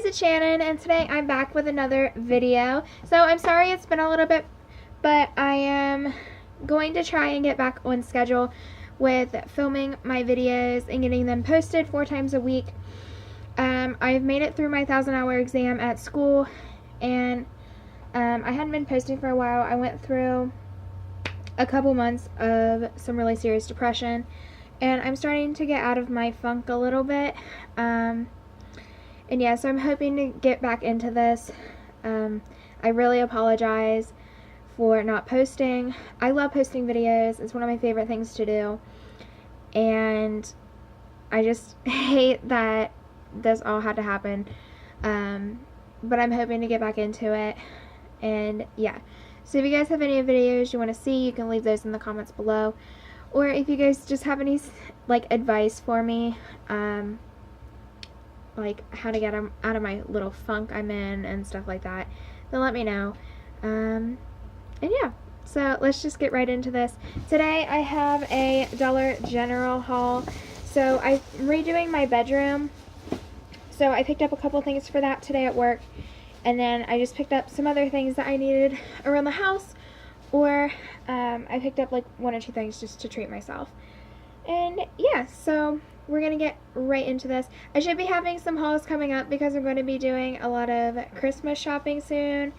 it's Shannon, and today I'm back with another video. So I'm sorry it's been a little bit, but I am going to try and get back on schedule with filming my videos and getting them posted 4 times a week. I've made it through my 1,000-hour exam at school, and I hadn't been posting for a while. I went through a couple months of some really serious depression, and I'm starting to get out of my funk a little bit. And yeah, so I'm hoping to get back into this. I really apologize for not posting. I love posting videos. It's one of my favorite things to do. And I just hate that this all had to happen. But I'm hoping to get back into it. And yeah. So if you guys have any videos you want to see, you can leave those in the comments below. Or if you guys just have any advice for me, like how to get out of my little funk I'm in and stuff like that, then let me know. And yeah, so let's just get right into this. Today I have a Dollar General haul. So I'm redoing my bedroom, so I picked up a couple things for that today at work, and then I just picked up some other things that I needed around the house, or I picked up like 1 or 2 things just to treat myself. And yeah, so we're gonna get right into this. I should be having some hauls coming up because I'm going to be doing a lot of Christmas shopping soon.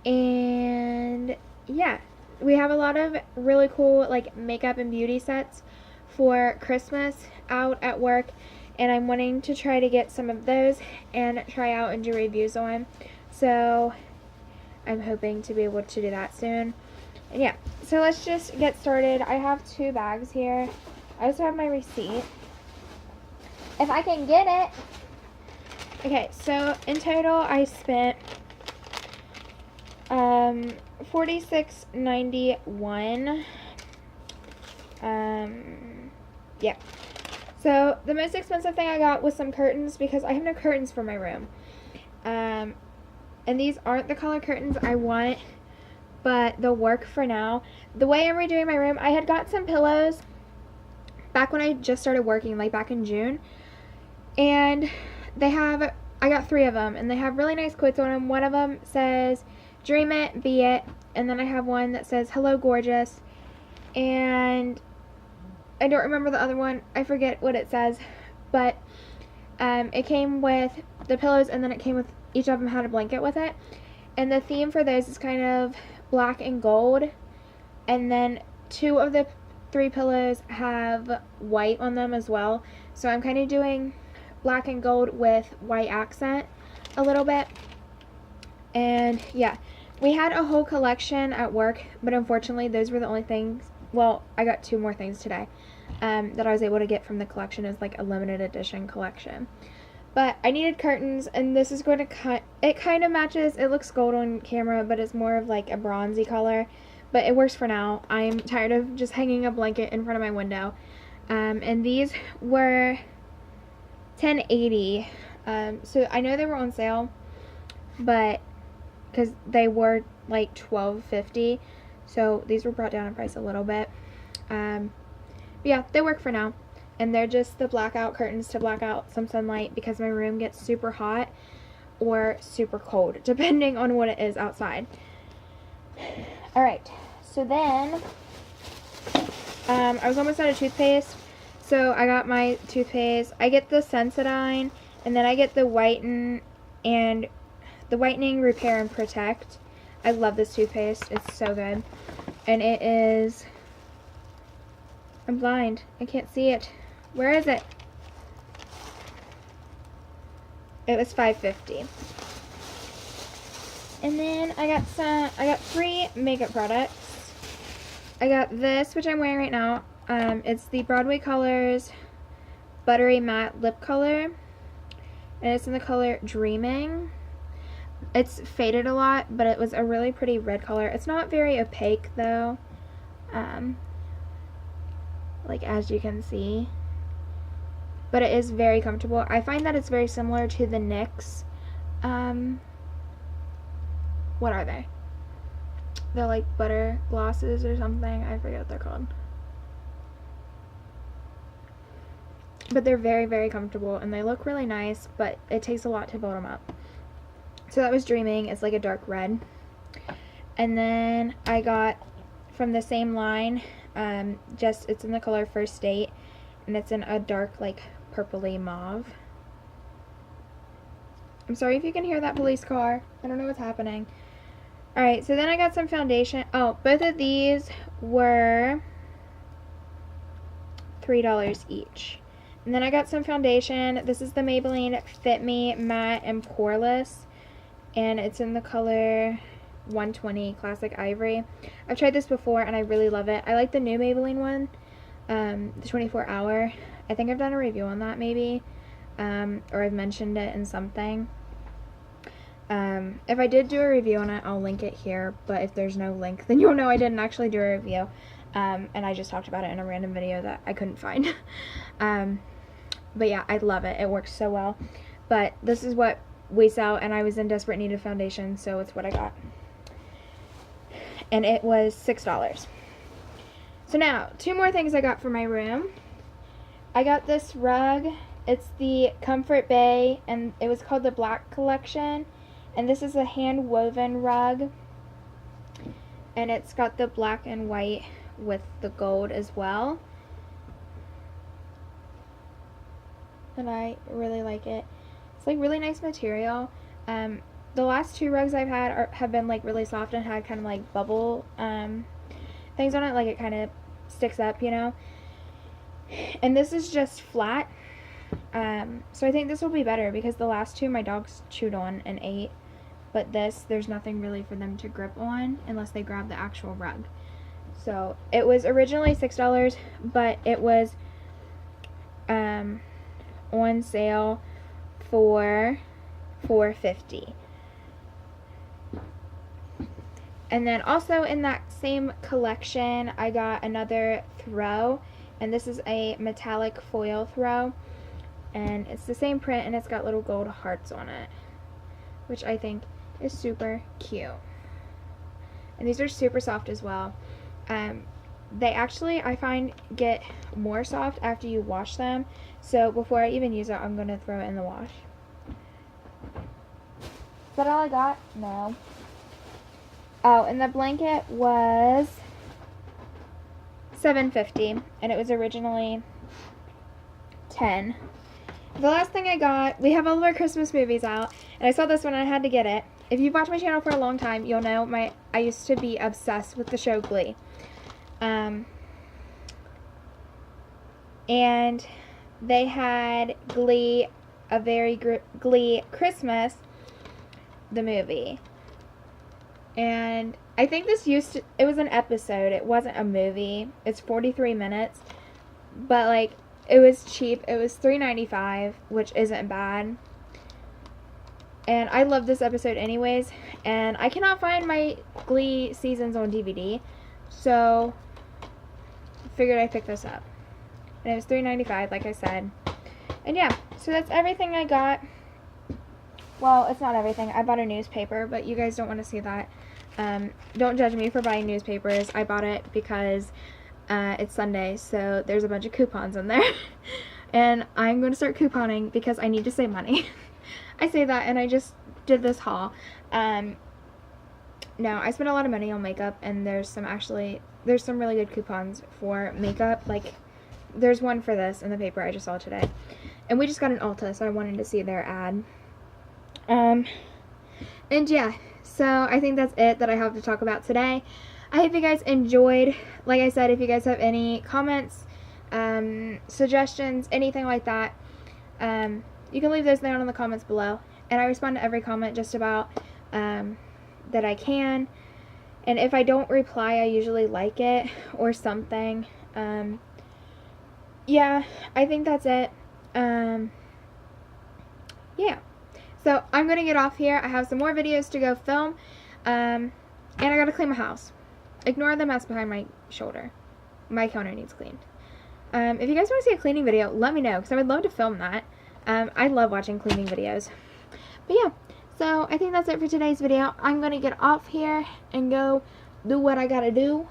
And yeah, we have a lot of really cool like makeup and beauty sets for Christmas out at work, and I'm wanting to try to get some of those and try out and do reviews on. So I'm hoping to be able to do that soon. And yeah, so let's just get started. I have 2 bags here. I also have my receipt, if I can get it. Okay, so in total I spent $46.91. Yeah. So the most expensive thing I got was some curtains because I have no curtains for my room. And these aren't the color curtains I want, but they'll work for now. The way I'm redoing my room, I had got some pillows back when I just started working, like back in June. And I got 3 of them, and they have really nice quotes on them. One of them says, "Dream it, be it." And then I have one that says, "Hello, gorgeous." And I don't remember the other one. I forget what it says. But it came with the pillows, and then it came with, each of them had a blanket with it. And the theme for those is kind of black and gold. And then 2 of the 3 pillows have white on them as well. So I'm kind of doing black and gold with white accent a little bit. And yeah, we had a whole collection at work, but unfortunately those were the only things. Well, I got 2 more things today that I was able to get from the collection as like a limited edition collection. But I needed curtains, and this is going to cut. It kind of matches. It looks gold on camera, but it's more of like a bronzy color. But it works for now. I'm tired of just hanging a blanket in front of my window. And these were $10.80. So I know they were on sale, but because they were like $12.50, so these were brought down in price a little bit. But yeah, they work for now, and they're just the blackout curtains to block out some sunlight because my room gets super hot or super cold depending on what it is outside. Alright, so then I was almost out of toothpaste, so I got my toothpaste. I get the Sensodyne, and then I get the Whitening Repair and Protect. I love this toothpaste. It's so good. And it is, I'm blind. I can't see it. Where is it? It was $5.50. And then I got 3 makeup products. I got this, which I'm wearing right now. It's the Broadway Colors Buttery Matte Lip Color, and it's in the color Dreaming. It's faded a lot, but it was a really pretty red color. It's not very opaque though, like as you can see, but it is very comfortable. I find that it's very similar to the NYX, what are they? They're like butter glosses or something. I forget what they're called. But they're very, very comfortable, and they look really nice, but it takes a lot to build them up. So that was Dreaming. It's like a dark red. And then I got from the same line, it's in the color First Date, and it's in a dark, like, purpley mauve. I'm sorry if you can hear that police car. I don't know what's happening. Alright, so then I got some foundation. Oh, both of these were $3 each. And then I got some foundation. This is the Maybelline Fit Me Matte and Poreless, and it's in the color 120 Classic Ivory. I've tried this before and I really love it. I like the new Maybelline one, the 24 hour. I think I've done a review on that maybe, or I've mentioned it in something. If I did do a review on it, I'll link it here, but if there's no link, then you'll know I didn't actually do a review, and I just talked about it in a random video that I couldn't find. But yeah, I love it. It works so well. But this is what we sell, and I was in desperate need of foundation, so it's what I got. And it was $6. So now, 2 more things I got for my room. I got this rug. It's the Comfort Bay, and it was called the Black Collection. And this is a hand-woven rug. And it's got the black and white with the gold as well. And I really like it. It's like really nice material. The last 2 rugs I've had have been like really soft and had kind of like bubble things on it, like it kind of sticks up, you know. And this is just flat. So I think this will be better because the last 2 my dogs chewed on and ate. But this, there's nothing really for them to grip on unless they grab the actual rug. So it was originally $6, but it was on sale for $4.50. And then also in that same collection, I got another throw, and this is a metallic foil throw, and it's the same print, and it's got little gold hearts on it, which I think is super cute. And these are super soft as well. They actually, I find, get more soft after you wash them. So before I even use it, I'm going to throw it in the wash. Is that all I got? No. Oh, and the blanket was $7.50, and it was originally $10. The last thing I got, we have all of our Christmas movies out, and I saw this one and I had to get it. If you've watched my channel for a long time, you'll know I used to be obsessed with the show Glee. And they had Glee, Glee Christmas, the movie. And I think this it was an episode, it wasn't a movie. It's 43 minutes, but like, it was cheap. It was $3.95, which isn't bad. And I love this episode anyways, and I cannot find my Glee seasons on DVD, so figured I'd pick this up. And it was $3.95, like I said. And yeah, so that's everything I got. Well, it's not everything. I bought a newspaper, but you guys don't want to see that. Don't judge me for buying newspapers. I bought it because it's Sunday, so there's a bunch of coupons in there. And I'm going to start couponing because I need to save money. I say that, and I just did this haul. No, I spent a lot of money on makeup, and there's some really good coupons for makeup. Like, there's one for this in the paper I just saw today. And we just got an Ulta, so I wanted to see their ad. And yeah, so I think that's it that I have to talk about today. I hope you guys enjoyed. Like I said, if you guys have any comments, suggestions, anything like that, you can leave those down in the comments below. And I respond to every comment just about that I can. And if I don't reply, I usually like it or something. Yeah, I think that's it. Yeah. So I'm going to get off here. I have some more videos to go film. And I got to clean my house. Ignore the mess behind my shoulder. My counter needs cleaned. If you guys want to see a cleaning video, let me know, because I would love to film that. I love watching cleaning videos. But yeah, so I think that's it for today's video. I'm going to get off here and go do what I got to do.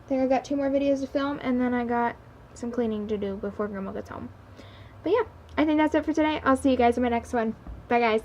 I think I got 2 more videos to film, and then I got some cleaning to do before Grandma gets home. But yeah, I think that's it for today. I'll see you guys in my next one. Bye, guys.